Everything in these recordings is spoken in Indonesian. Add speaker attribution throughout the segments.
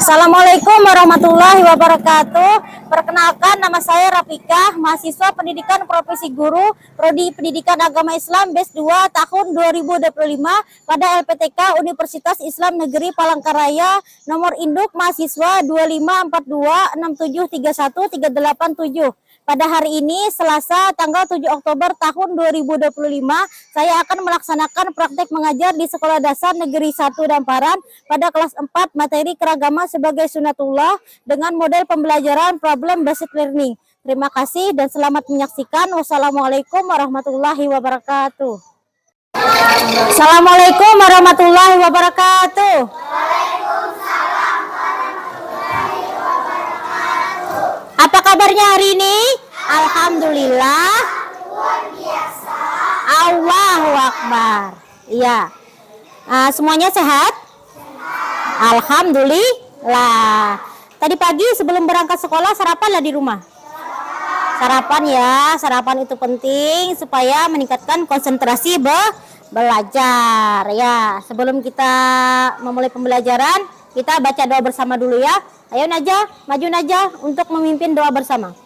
Speaker 1: Assalamualaikum warahmatullahi wabarakatuh. Perkenalkan, nama saya Rafika, mahasiswa Pendidikan Profesi Guru, Prodi Pendidikan Agama Islam BES 2 tahun 2025 pada LPTK Universitas Islam Negeri Palangkaraya, nomor induk mahasiswa 2542673137. Pada hari ini, Selasa, tanggal 7 Oktober tahun 2025, saya akan melaksanakan praktek mengajar di Sekolah Dasar Negeri 1 Damparan pada kelas 4 materi keragaman sebagai sunatullah dengan model pembelajaran problem based learning. Terima kasih dan selamat menyaksikan. Wassalamualaikum warahmatullahi wabarakatuh. Assalamualaikum warahmatullahi wabarakatuh. Apa kabarnya hari ini? Alhamdulillah. Allahu Akbar. Iya. Semuanya sehat? Alhamdulillah. Tadi pagi sebelum berangkat sekolah sarapanlah di rumah. Sarapan ya, sarapan itu penting supaya meningkatkan konsentrasi belajar ya. Sebelum kita memulai pembelajaran, kita baca doa bersama dulu ya. Ayo Najah, maju Najah untuk memimpin doa bersama.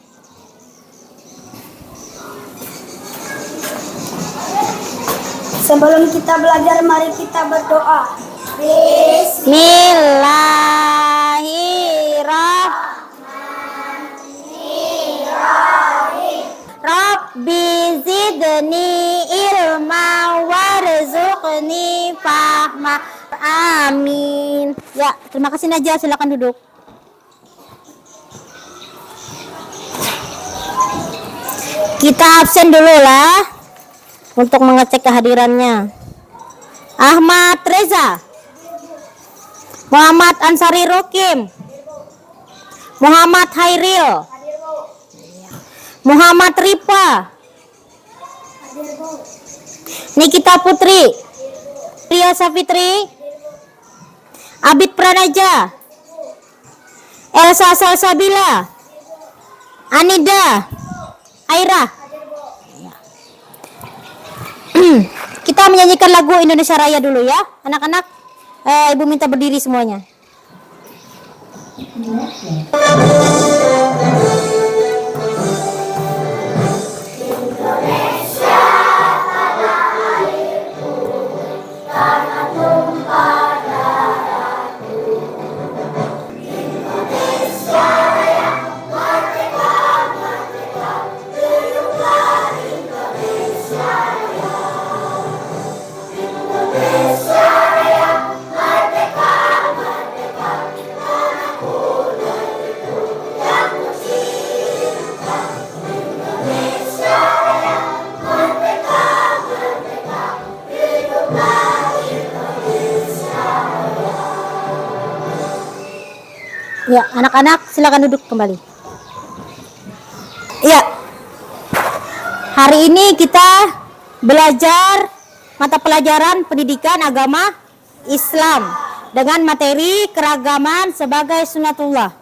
Speaker 2: Sebelum kita belajar, mari kita berdoa.
Speaker 1: Bismillahirrahmanirrahim. Rabbi zidni ilma warzuqni fahma. Amin. Ya, terima kasih Najah, silakan duduk. Kita absen dulu lah untuk mengecek kehadirannya. Ahmad Reza, Muhammad Ansari Rokim, Muhammad Hairil, Muhammad Ripa, Nikita Putri, Ria Safitri, Abid Pranaja, Elsa Salsabila, Anida, Aira. Kita menyanyikan lagu Indonesia Raya dulu ya, anak-anak. Ibu minta berdiri semuanya. Ya, anak-anak silakan duduk kembali. Ya, hari ini kita belajar mata pelajaran pendidikan agama Islam dengan materi keragaman sebagai sunatullah.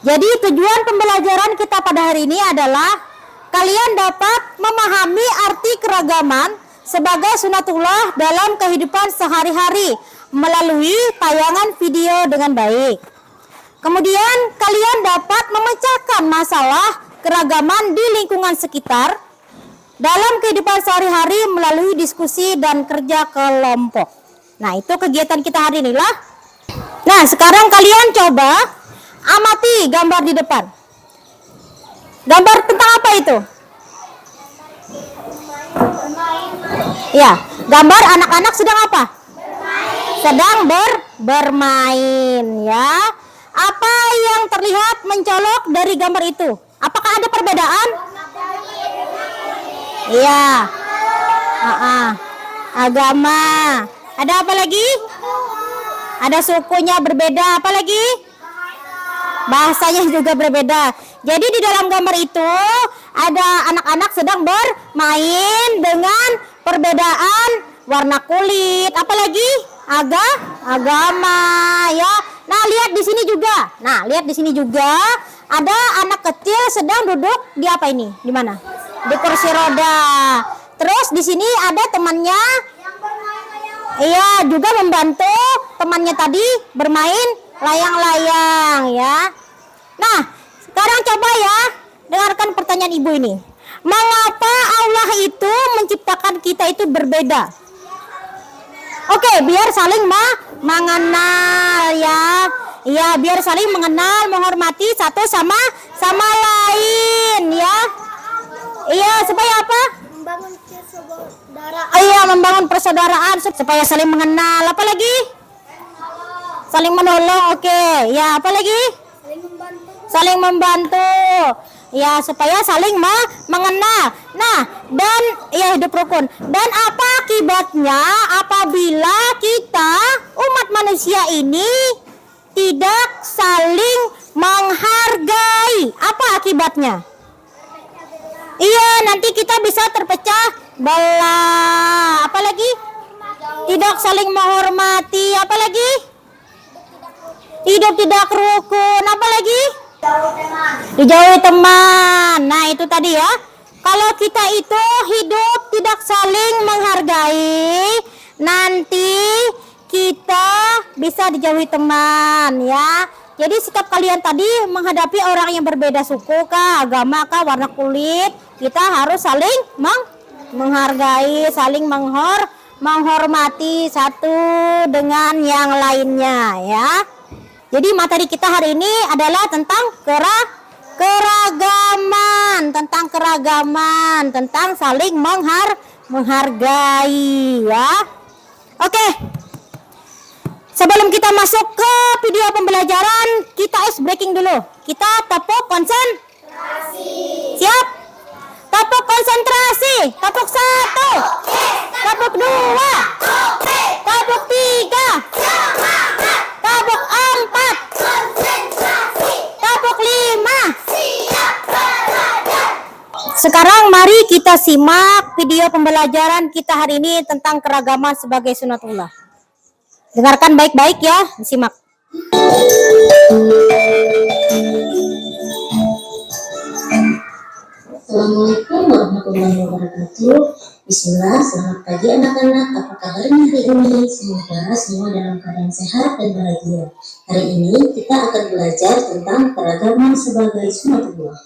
Speaker 1: Jadi tujuan pembelajaran kita pada hari ini adalah kalian dapat memahami arti keragaman sebagai sunatullah dalam kehidupan sehari-hari melalui tayangan video dengan baik. Kemudian kalian dapat memecahkan masalah keragaman di lingkungan sekitar dalam kehidupan sehari-hari melalui diskusi dan kerja kelompok. Nah, itu kegiatan kita hari ini lah. Nah, sekarang kalian coba amati gambar di depan. Gambar tentang apa itu? Ya, gambar anak-anak sedang apa? Sedang bermain ya. Apa yang terlihat mencolok dari gambar itu? Apakah ada perbedaan? Iya. Agama. Ada apa lagi? Ada sukunya berbeda. Apa lagi? Bahasanya juga berbeda. Jadi di dalam gambar itu ada anak-anak sedang bermain dengan perbedaan warna kulit. Apa lagi? Agama ya. Nah, lihat di sini juga. Nah, lihat di sini juga ada anak kecil sedang duduk di apa ini? Di mana? Di kursi roda. Terus di sini ada temannya. Iya, juga membantu temannya tadi bermain layang-layang ya. Nah, sekarang coba ya dengarkan pertanyaan ibu ini. Mengapa Allah itu menciptakan kita itu berbeda? Oke, biar saling mengenal ya. Ya, biar saling mengenal, menghormati satu sama lain ya. Iya, supaya apa?
Speaker 2: Membangun persaudaraan.
Speaker 1: Iya, membangun persaudaraan supaya saling mengenal. Apa lagi? Saling menolong. Oke. Ya, apa lagi?
Speaker 2: Saling membantu.
Speaker 1: Saling membantu. Ya, supaya saling mengenal. Nah, dan ya hidup rukun. Dan apa akibatnya apabila kita umat manusia ini tidak saling menghargai? Apa akibatnya? Iya, nanti kita bisa terpecah belah. Apa lagi? Tidak saling menghormati. Apa lagi? Hidup tidak rukun. Apa lagi? Dijauhi teman. Nah, itu tadi ya. Kalau kita itu hidup tidak saling menghargai, nanti kita bisa dijauhi teman ya. Jadi sikap kalian tadi menghadapi orang yang berbeda suku kah, agama kah, warna kulit, kita harus saling menghargai, saling menghormati satu dengan yang lainnya ya. Jadi materi kita hari ini adalah tentang keragaman, tentang saling menghargai ya. Oke. Sebelum kita masuk ke video pembelajaran, kita ice breaking dulu. Kita tepuk konsentrasi. Siap? Tepuk konsentrasi. Tepuk 1. Tepuk 2. Tepuk 3. Tepuk 4. Tepuk 5. Sekarang mari kita simak video pembelajaran kita hari ini tentang keragaman sebagai sunatullah. Dengarkan baik-baik ya, simak.
Speaker 3: Assalamualaikum warahmatullahi wabarakatuh. Bismillah, selamat pagi anak-anak. Apa kabarnya hari ini? Semoga semua dalam keadaan sehat dan bahagia. Hari ini kita akan belajar tentang keragaman sebagai sunatullah.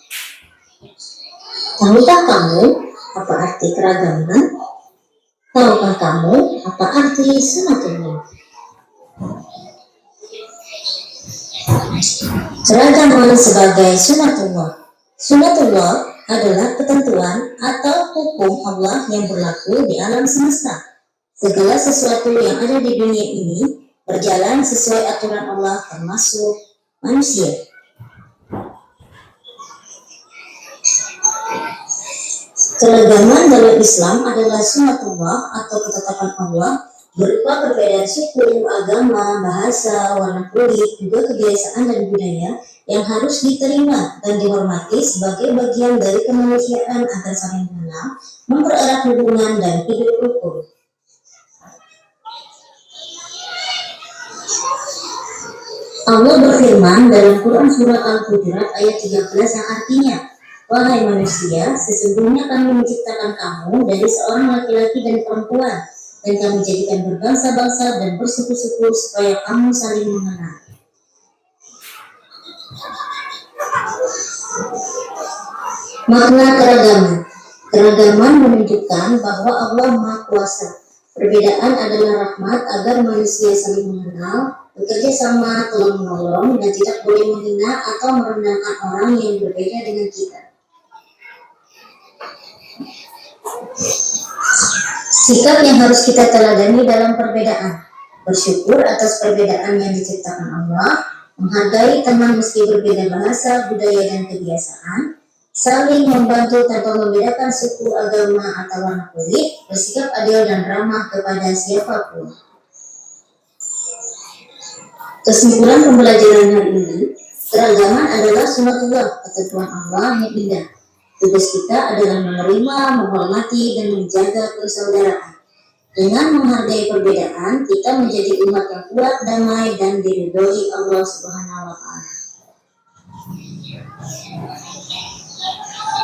Speaker 3: Tahukah kamu apa arti keragaman? Tahukah kamu apa arti sunatullah? Keragaman sebagai sunatullah. Sunatullah adalah ketentuan atau hukum Allah yang berlaku di alam semesta. Segala sesuatu yang ada di dunia ini berjalan sesuai aturan Allah, termasuk manusia. Keragaman dalam Islam adalah sunatullah atau ketetapan Allah berupa perbedaan suku, agama, bahasa, warna kulit, juga kebiasaan dan budaya yang harus diterima dan dihormati sebagai bagian dari kemanusiaan agar saling mengenal, mempererat hubungan, dan hidup rukun. Allah berfirman dalam Quran Surah Al-Hujurat ayat 13 yang artinya, "Wahai manusia, sesungguhnya kami menciptakan kamu dari seorang laki-laki dan perempuan, dan kami jadikan berbangsa-bangsa dan bersuku-suku supaya kamu saling mengenal." Makna keragaman. Keragaman menunjukkan bahwa Allah Maha Kuasa. Perbedaan adalah rahmat agar manusia saling mengenal, bekerja sama, tolong-menolong, dan tidak boleh menghina atau merendahkan orang yang berbeda dengan kita. Sikap yang harus kita teladani dalam perbedaan: bersyukur atas perbedaan yang diciptakan Allah, menghargai teman meski berbeda bahasa, budaya, dan kebiasaan, saling membantu tanpa membedakan suku, agama, atau warna kulit, bersikap adil dan ramah kepada siapapun. Kesimpulan pembelajaran hari ini, keragaman adalah sunatullah, ketentuan Allah yang indah. Tugas kita adalah menerima, menghormati, dan menjaga persaudaraan. Dengan menghargai perbedaan, kita menjadi umat yang kuat, damai, dan diridhoi Allah Subhanahu wa Ta'ala.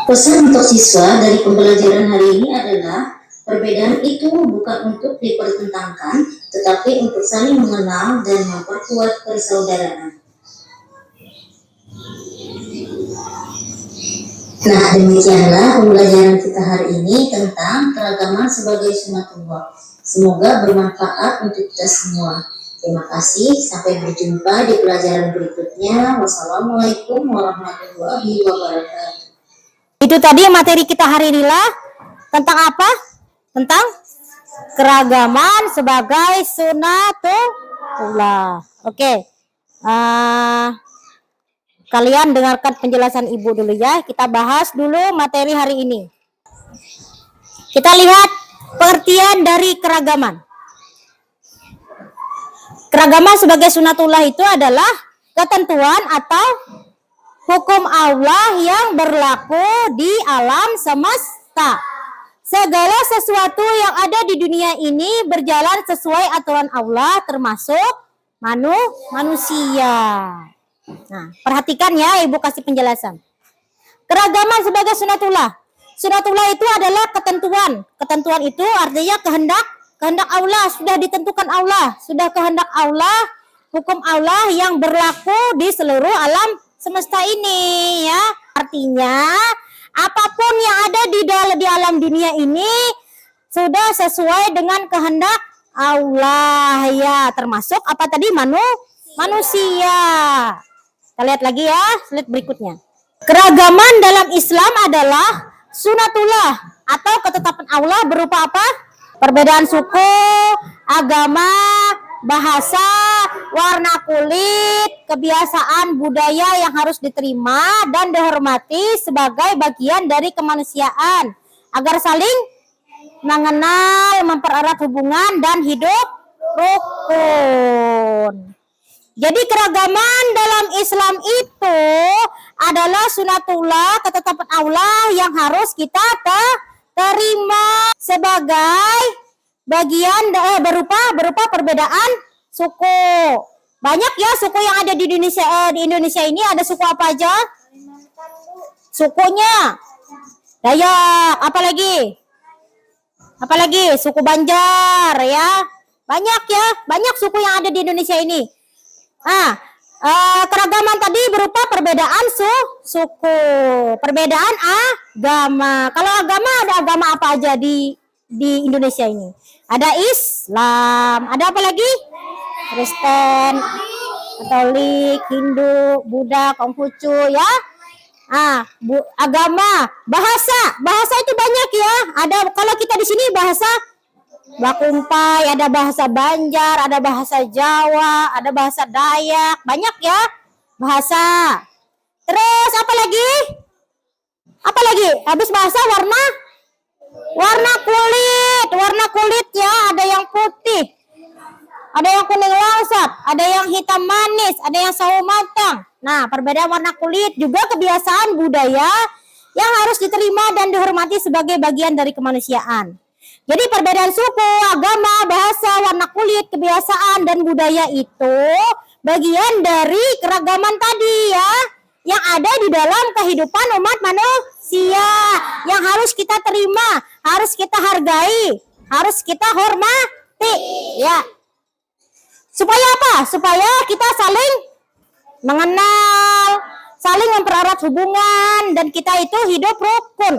Speaker 3: Pesan untuk siswa dari pembelajaran hari ini adalah perbedaan itu bukan untuk dipertentangkan, tetapi untuk saling mengenal dan memperkuat persaudaraan. Nah, demikianlah pembelajaran kita hari ini tentang keragaman sebagai sunatullah. Semoga bermanfaat untuk kita semua. Terima kasih, sampai berjumpa di pelajaran berikutnya. Wassalamualaikum warahmatullahi wabarakatuh.
Speaker 1: Itu tadi materi kita hari ini lah. Tentang apa? Tentang keragaman sebagai sunatullah. Oke. Kalian dengarkan penjelasan Ibu dulu ya. Kita bahas dulu materi hari ini. Kita lihat pengertian dari keragaman. Keragaman sebagai sunatullah itu adalah ketentuan atau hukum Allah yang berlaku di alam semesta. Segala sesuatu yang ada di dunia ini berjalan sesuai aturan Allah, termasuk manusia. Nah, perhatikan ya, Ibu kasih penjelasan. Keragaman sebagai sunatullah. Sunatullah itu adalah ketentuan. Ketentuan itu artinya kehendak Allah, sudah ditentukan Allah, sudah kehendak Allah, hukum Allah yang berlaku di seluruh alam semesta ini ya. Artinya apapun yang ada di alam dunia ini sudah sesuai dengan kehendak Allah ya, termasuk apa tadi manusia. Kita lihat lagi ya, slide berikutnya. Keragaman dalam Islam adalah sunatullah atau ketetapan Allah berupa apa? Perbedaan suku, agama, bahasa, warna kulit, kebiasaan, budaya yang harus diterima dan dihormati sebagai bagian dari kemanusiaan agar saling mengenal, mempererat hubungan dan hidup rukun. Jadi keragaman dalam Islam itu adalah sunatullah, ketetapan Allah yang harus kita terima sebagai bagian berupa perbedaan suku. Banyak ya suku yang ada di Indonesia ini. Ada suku apa aja? Sukunya Dayak, apalagi suku Banjar ya. Banyak suku yang ada di Indonesia ini. Keragaman tadi berupa perbedaan suku, perbedaan agama. Kalau agama, ada agama apa aja di Indonesia ini? Ada Islam, ada apa lagi? Kristen, Katolik, Hindu, Buddha, Konghucu ya. Agama, bahasa itu banyak ya. Ada, kalau kita di sini bahasa Bakumpai, ada bahasa Banjar, ada bahasa Jawa, ada bahasa Dayak, banyak ya bahasa. Terus apa lagi? Habis bahasa warna kulit ya, ada yang putih, ada yang kuning langsat, ada yang hitam manis, ada yang sawo matang. Nah, perbedaan warna kulit juga kebiasaan budaya yang harus diterima dan dihormati sebagai bagian dari kemanusiaan. Jadi perbedaan suku, agama, bahasa, warna kulit, kebiasaan, dan budaya itu bagian dari keragaman tadi ya, yang ada di dalam kehidupan umat manusia, yang harus kita terima, harus kita hargai, harus kita hormati ya. Supaya apa? Supaya kita saling mengenal, saling mempererat hubungan, dan kita itu hidup rukun.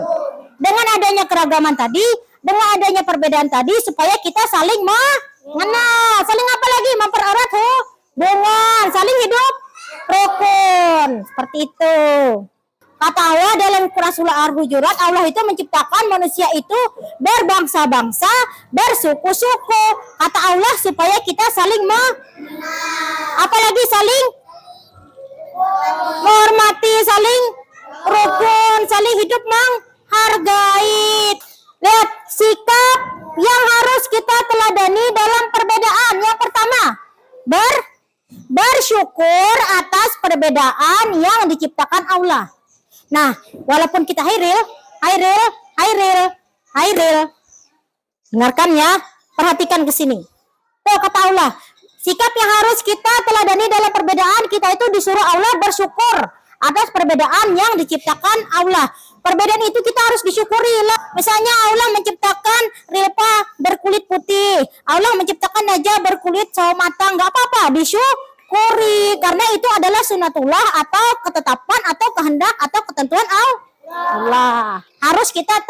Speaker 1: Dengan adanya keragaman tadi, dengan adanya perbedaan tadi, supaya kita saling mengenal, saling apa lagi? Mempererat hubungan, saling hidup rukun. Seperti itu. Kata Allah dalam surah Al-Hujurat, Allah itu menciptakan manusia itu berbangsa-bangsa, bersuku-suku. Kata Allah supaya kita saling apalagi saling menghormati, saling rukun, saling hidup menghargai. Lihat sikap yang harus kita teladani dalam perbedaan. Yang pertama, bersyukur atas perbedaan yang diciptakan Allah. Nah, walaupun kita Hairil, dengarkan ya, perhatikan ke sini. Tuh kata Allah, sikap yang harus kita teladani dalam perbedaan, kita itu disuruh Allah bersyukur atas perbedaan yang diciptakan Allah. Perbedaan itu kita harus disyukuri lah. Misalnya Allah menciptakan Rilpa berkulit putih, Allah menciptakan Najah berkulit sawo matang, nggak apa-apa, disyukuri karena itu adalah sunatullah atau ketetapan atau kehendak atau ketentuan Allah. Harus kita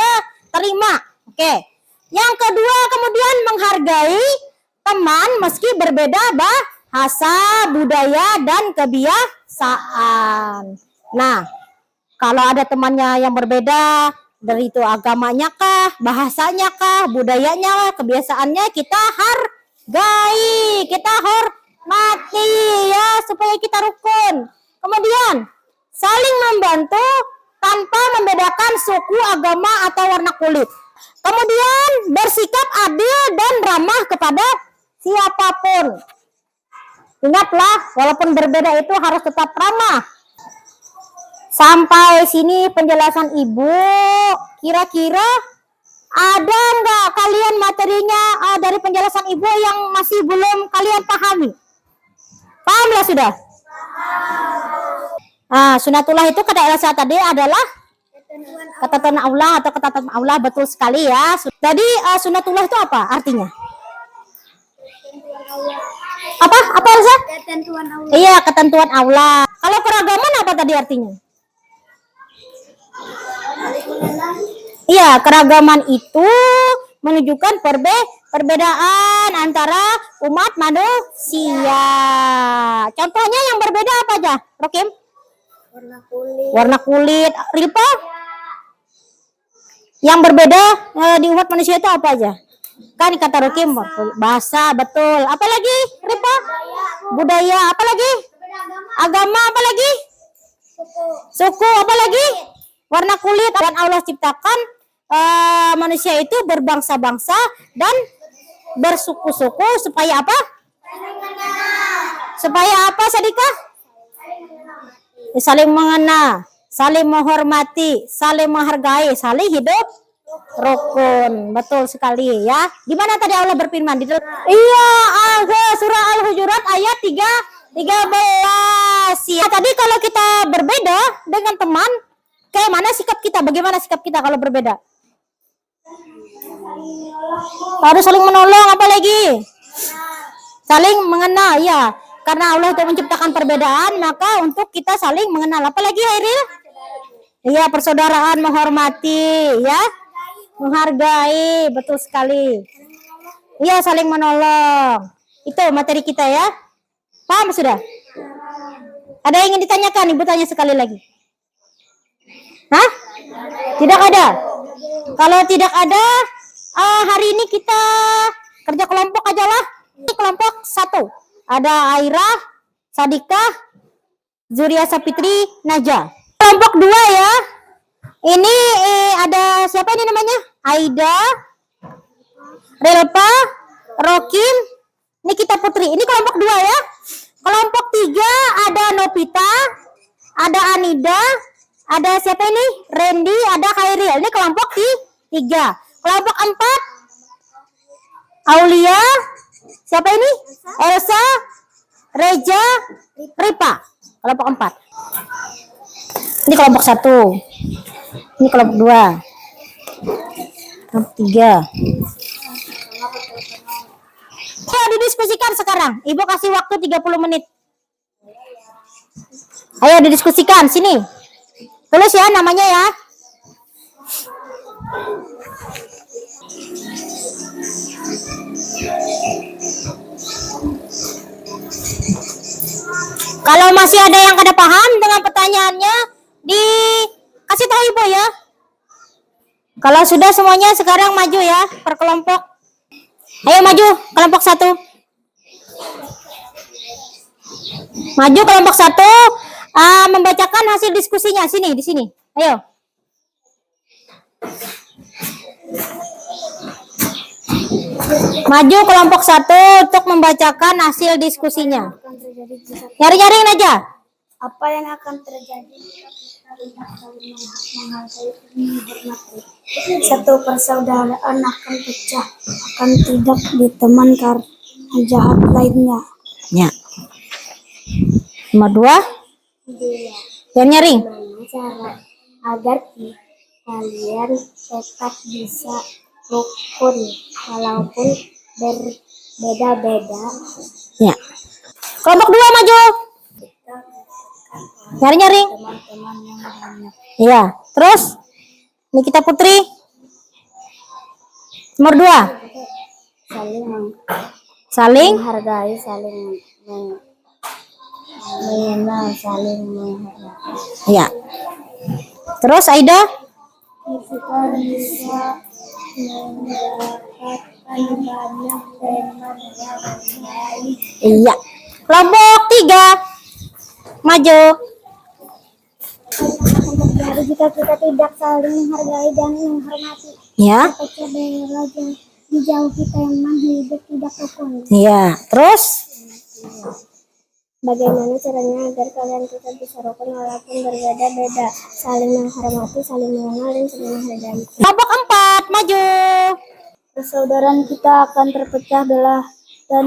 Speaker 1: terima. Oke. Yang kedua kemudian menghargai teman meski berbeda bahasa, budaya dan kebiasaan. Nah, kalau ada temannya yang berbeda dari itu agamanya kah, bahasanya kah, budayanya, kebiasaannya, kita hargai, kita hormati ya supaya kita rukun. Kemudian saling membantu tanpa membedakan suku, agama atau warna kulit. Kemudian bersikap adil dan ramah kepada siapapun. Ingatlah, walaupun berbeda itu harus tetap ramah. Sampai sini penjelasan Ibu. Kira-kira ada nggak kalian materinya dari penjelasan Ibu yang masih belum kalian pahami? Pahamlah sudah? Sunatullah itu kata Elsa tadi adalah ketentuan Allah atau ketetapan Allah, betul sekali ya. Jadi sunatullah itu apa artinya? Apa Elsa?
Speaker 2: Ketentuan Allah.
Speaker 1: Iya, ketentuan Allah. Kalau keragaman apa tadi artinya? Iya, keragaman itu menunjukkan perbedaan antara umat manusia. Contohnya yang berbeda apa aja, Rokim? Warna kulit. Rilpa? Yang berbeda di umat manusia itu apa aja? Kan kata Rokim, bahasa, betul. Apa lagi, Rilpa? Budaya. Apa lagi? Agama. Apa lagi? Suku. Apa lagi? Warna kulit. Dan Allah ciptakan manusia itu berbangsa-bangsa dan bersuku-suku supaya apa? Supaya apa, Sadika? Saling mengenal, saling menghormati, saling menghargai, saling hidup rukun. Betul sekali ya. Gimana tadi Allah berfirman di dalam? Iya, surah Al-Hujurat ayat 13. Ya, tadi kalau kita berbeda dengan teman, kayak mana sikap kita? Bagaimana sikap kita kalau berbeda? Harus saling menolong, apa lagi? Saling mengenal, ya. Karena Allah itu menciptakan perbedaan, maka untuk kita saling mengenal. Apa lagi, Hairil? Iya, persaudaraan, menghormati, ya. Menghargai, betul sekali. Iya, saling menolong. Itu materi kita ya. Paham sudah? Ada yang ingin ditanyakan? Ibu tanya sekali lagi. Hah? Tidak ada? Kalau tidak ada, hari ini kita kerja kelompok aja lah. Ini kelompok 1. Ada Airah, Sadikah, Zuria Sapitri, Najah. Kelompok 2 ya. Ini ada siapa ini namanya? Aida, Relpa, Rokim, Nikita Putri. Ini kelompok 2 ya. Kelompok 3 ada Novita, ada Anida, ada siapa ini? Randy, ada Khairil. Ini kelompok 3. Kelompok 4 Aulia, siapa ini? Elsa, Reja, Ripa. Kelompok 4. Ini kelompok 1. Ini kelompok 2. Kelompok 3. Ayo didiskusikan sekarang. Ibu kasih waktu 30 menit. Ayo didiskusikan. Sini. Tulis ya namanya ya. Kalau masih ada yang kada paham dengan pertanyaannya, dikasih tahu Ibu ya. Kalau sudah semuanya sekarang maju ya per kelompok. Ayo maju kelompok 1. Maju kelompok 1, membacakan hasil diskusinya sini di sini. Ayo. Maju kelompok 1 untuk membacakan hasil diskusinya. Nyari-nyaring aja.
Speaker 2: Apa yang akan terjadi jika kita saling menghargai dan menghormati? Satu, persaudaraan akan pecah, akan tidak diteman karena jahat lainnya.
Speaker 1: Ya. Nomor 2. Yang nyaring.
Speaker 2: Cara agar kalian tetap bisa rukun walaupun berbeda-beda.
Speaker 1: Ya. Kelompok 2 maju.
Speaker 2: Kita
Speaker 1: Nyari-nyari.
Speaker 2: teman-teman yang banyak.
Speaker 1: Iya. Terus Nikita Putri. Nomor 2.
Speaker 2: Saling
Speaker 1: Saling.
Speaker 2: menghargai, saling mengenal, saling menghormati.
Speaker 1: Iya. Terus Aida.
Speaker 2: Kita bisa mendapatkan banyak teman yang baik.
Speaker 1: Iya. Kelompok 3 maju.
Speaker 2: Jadi jika kita tidak saling menghargai dan menghormati,
Speaker 1: Ya.
Speaker 2: pecah belah dijauhi teman hidup tidak rukun.
Speaker 1: Iya. Terus
Speaker 2: Bagaimana caranya agar kalian tetap bisa rukun walaupun berbeda-beda, saling menghormati, saling mengenal, dan saling menghargai?
Speaker 1: kelompok 4 maju.
Speaker 2: Persaudaraan kita akan terpecah belah dan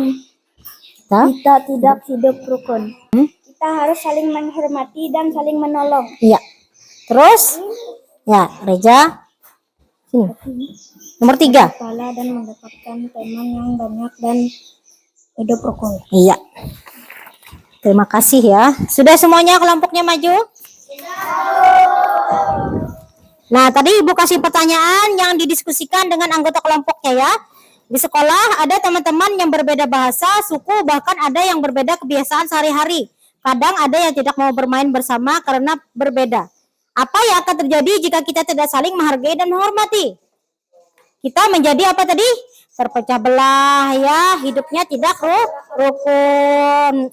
Speaker 2: kita tidak hidup rukun. Kita harus saling menghormati dan saling menolong.
Speaker 1: Iya. Terus ya, Reja. Sini. Nomor 3.
Speaker 2: Kepala dan mendapatkan teman yang banyak dan hidup rukun.
Speaker 1: Iya. Terima kasih ya. Sudah semuanya kelompoknya maju? Nah, tadi Ibu kasih pertanyaan yang didiskusikan dengan anggota kelompoknya ya. Di sekolah ada teman-teman yang berbeda bahasa, suku, bahkan ada yang berbeda kebiasaan sehari-hari. Kadang ada yang tidak mau bermain bersama karena berbeda. Apa yang akan terjadi jika kita tidak saling menghargai dan menghormati? Kita menjadi apa tadi? Terpecah belah ya, hidupnya tidak rukun.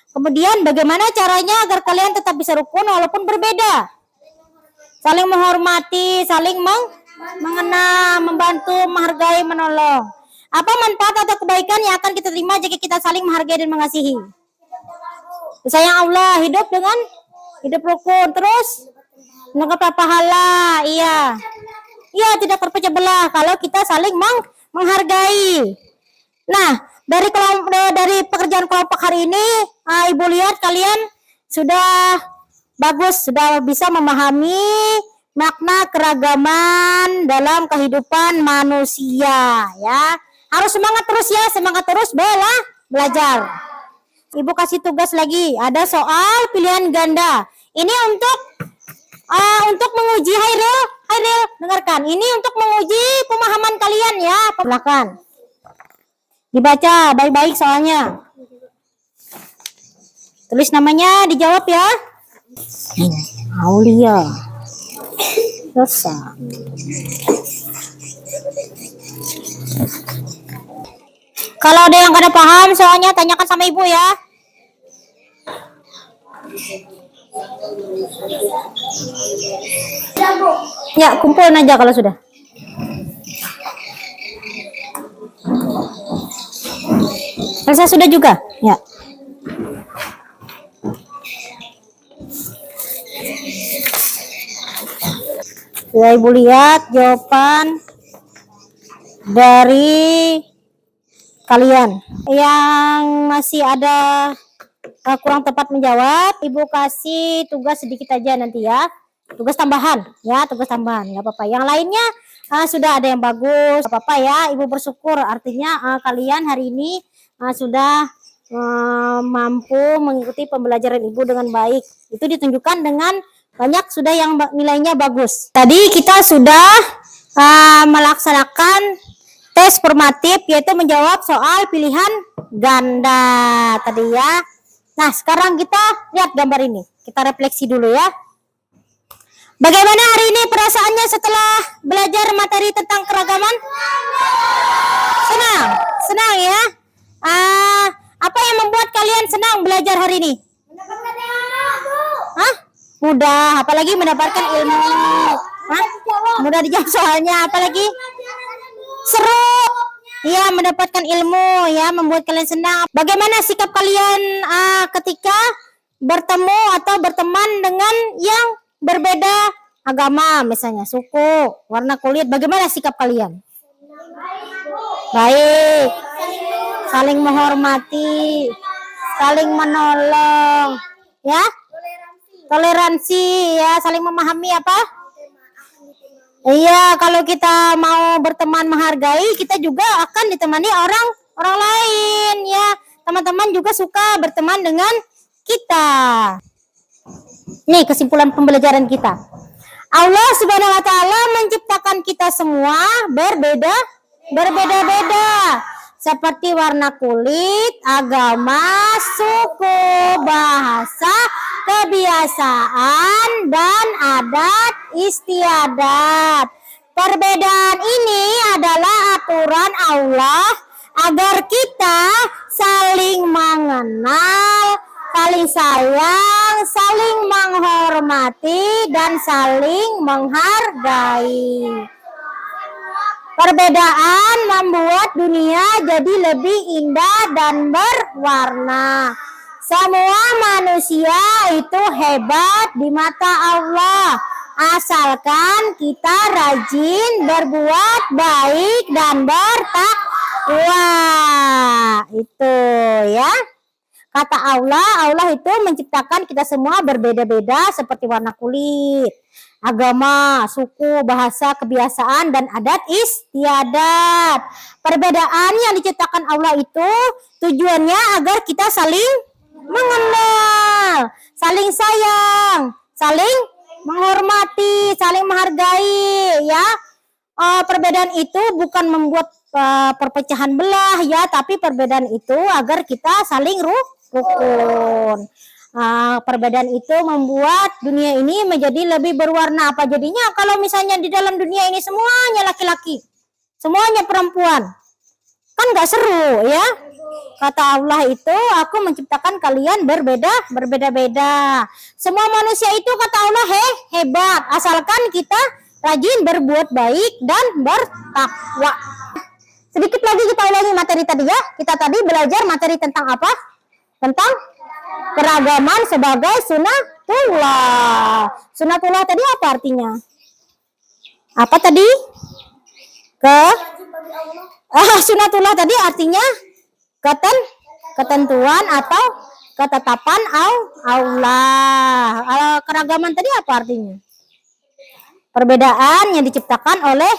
Speaker 1: Kemudian bagaimana caranya agar kalian tetap bisa rukun walaupun berbeda? Saling menghormati, saling mengenal, membantu, menghargai, menolong. Apa manfaat atau kebaikan yang akan kita terima jika kita saling menghargai dan mengasihi? Sayang Allah, hidup dengan hidup rukun, terus mendapat pahala. Iya. Iya, tidak terpecah belah kalau kita saling menghargai. Nah, dari pekerjaan kelompok hari ini, Ibu lihat kalian sudah bagus, sudah bisa memahami makna keragaman dalam kehidupan manusia ya. Harus semangat terus ya, semangat terus belajar. Ibu kasih tugas lagi, ada soal pilihan ganda. Ini untuk menguji Hairil, dengarkan. Ini untuk menguji pemahaman kalian ya. Silakan. Dibaca baik-baik soalnya. Tulis namanya, dijawab ya. Aulia. Rosa. Kalau ada yang kada paham soalnya tanyakan sama Ibu ya. Ya, kumpulin aja kalau sudah. Selesai sudah juga? Ya. Sudah Ibu lihat jawaban dari kalian. Yang masih ada kurang tepat menjawab, Ibu kasih tugas sedikit aja nanti ya. Tugas tambahan ya, tugas tambahan, nggak apa-apa. Yang lainnya sudah ada yang bagus, nggak apa-apa ya. Ibu bersyukur, artinya kalian hari ini sudah mampu mengikuti pembelajaran Ibu dengan baik. Itu ditunjukkan dengan banyak sudah yang nilainya bagus. Tadi kita sudah melaksanakan tes formatif, yaitu menjawab soal pilihan ganda tadi ya. Nah, sekarang kita lihat gambar ini. Kita refleksi dulu ya. Bagaimana hari ini perasaannya setelah belajar materi tentang keragaman? Senang, senang ya. Apa yang membuat kalian senang belajar hari ini?
Speaker 2: Mendapatkan ilmu.
Speaker 1: Hah? Mudah, apalagi mendapatkan ilmu. Hah? Mudah dijawab soalnya, apalagi seru. Ya, mendapatkan ilmu ya, membuat kalian senang. Bagaimana sikap kalian ketika bertemu atau berteman dengan yang berbeda agama, misalnya suku, warna kulit? Bagaimana sikap kalian? Baik. Saling menghormati, saling menolong, ya. Toleransi ya, saling memahami apa? Iya, kalau kita mau berteman menghargai, kita juga akan ditemani orang lain ya. Teman-teman juga suka berteman dengan kita. Nih kesimpulan pembelajaran kita. Allah Subhanahu wa taala menciptakan kita semua berbeda-beda. Seperti warna kulit, agama, suku, bahasa, kebiasaan, dan adat istiadat. Perbedaan ini adalah aturan Allah agar kita saling mengenal, saling sayang, saling menghormati, dan saling menghargai. Perbedaan membuat dunia jadi lebih indah dan berwarna. Semua manusia itu hebat di mata Allah, asalkan kita rajin berbuat baik dan bertakwa. Itu ya. Kata Allah itu menciptakan kita semua berbeda-beda seperti warna kulit, agama, suku, bahasa, kebiasaan, dan adat istiadat. Perbedaan yang diciptakan Allah itu tujuannya agar kita saling mengenal, saling sayang, saling menghormati, saling menghargai ya. Perbedaan itu bukan membuat perpecahan belah ya, tapi perbedaan itu agar kita saling rukun. Perbedaan itu membuat dunia ini menjadi lebih berwarna. Apa jadinya kalau misalnya di dalam dunia ini semuanya laki-laki, semuanya perempuan, kan nggak seru ya. Kata Allah itu, aku menciptakan kalian berbeda-beda. Semua manusia itu kata Allah hebat, asalkan kita rajin berbuat baik dan bertakwa. Sedikit lagi kita ulangi materi tadi ya. Kita tadi belajar materi tentang apa? Tentang keragaman sebagai sunatullah. Sunatullah tadi apa artinya? Apa tadi? Sunatullah tadi artinya ketentuan atau ketetapan Allah. Keragaman tadi apa artinya? Perbedaan yang diciptakan oleh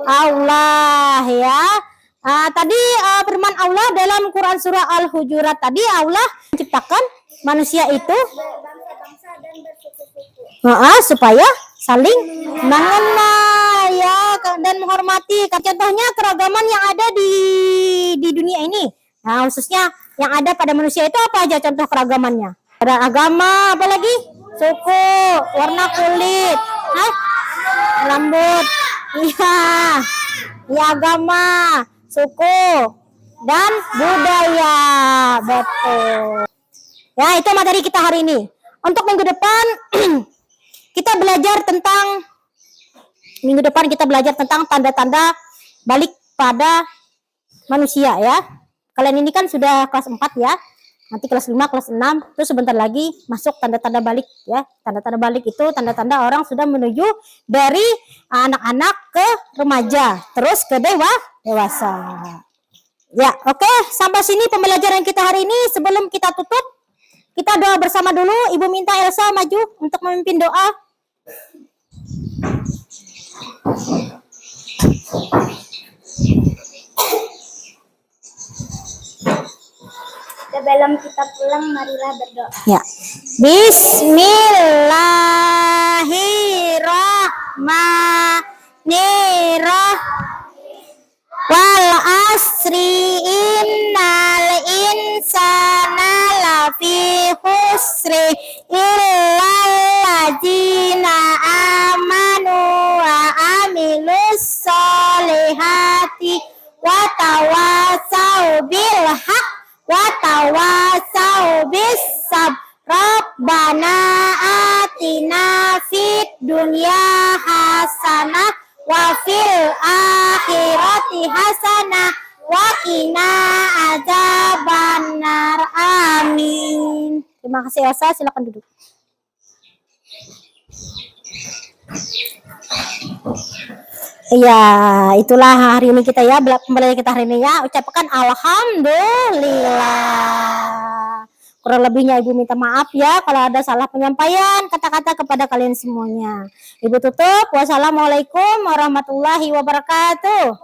Speaker 1: Allah ya. Tadi firman Allah dalam Quran surah Al-Hujurat tadi, Allah menciptakan manusia itu supaya saling mengenal ya dan menghormati. Contohnya keragaman yang ada di dunia ini. Nah, khususnya yang ada pada manusia itu apa aja contoh keragamannya? Ada agama, apa lagi? Suku, warna kulit, rambut, iya agama, suku, dan budaya. Betul. Ya, itu materi kita hari ini. Untuk minggu depan kita belajar tentang tanda-tanda balik pada manusia ya. Kalian ini kan sudah kelas 4 ya. Nanti kelas 5, kelas 6, terus sebentar lagi masuk tanda-tanda balik ya. Tanda-tanda balik itu tanda-tanda orang sudah menuju dari anak-anak ke remaja, terus ke dewasa. Ya, oke. Sampai sini pembelajaran kita hari ini. Sebelum kita tutup, kita doa bersama dulu. Ibu minta Elsa maju untuk memimpin doa.
Speaker 2: Sebelum kita pulang, marilah berdoa.
Speaker 1: Ya. Bismillahirrahmanirrahim. Wal asri innal insana lafi khusri illal ladzina amanu wa amilus solihati wa tawasau bil haq wa tawasau bis sabr. Rabbana atina fid dunya hasanah wa fil akhirati hasanah wa qina adzabannar. Amin. Terima kasih Elsa, silakan duduk. Iya, itulah hari ini kita ya, pembelajaran kita hari ini ya. Ucapkan alhamdulillah. Kurang lebihnya Ibu minta maaf ya kalau ada salah penyampaian kata-kata kepada kalian semuanya. Ibu tutup. Wassalamualaikum warahmatullahi wabarakatuh.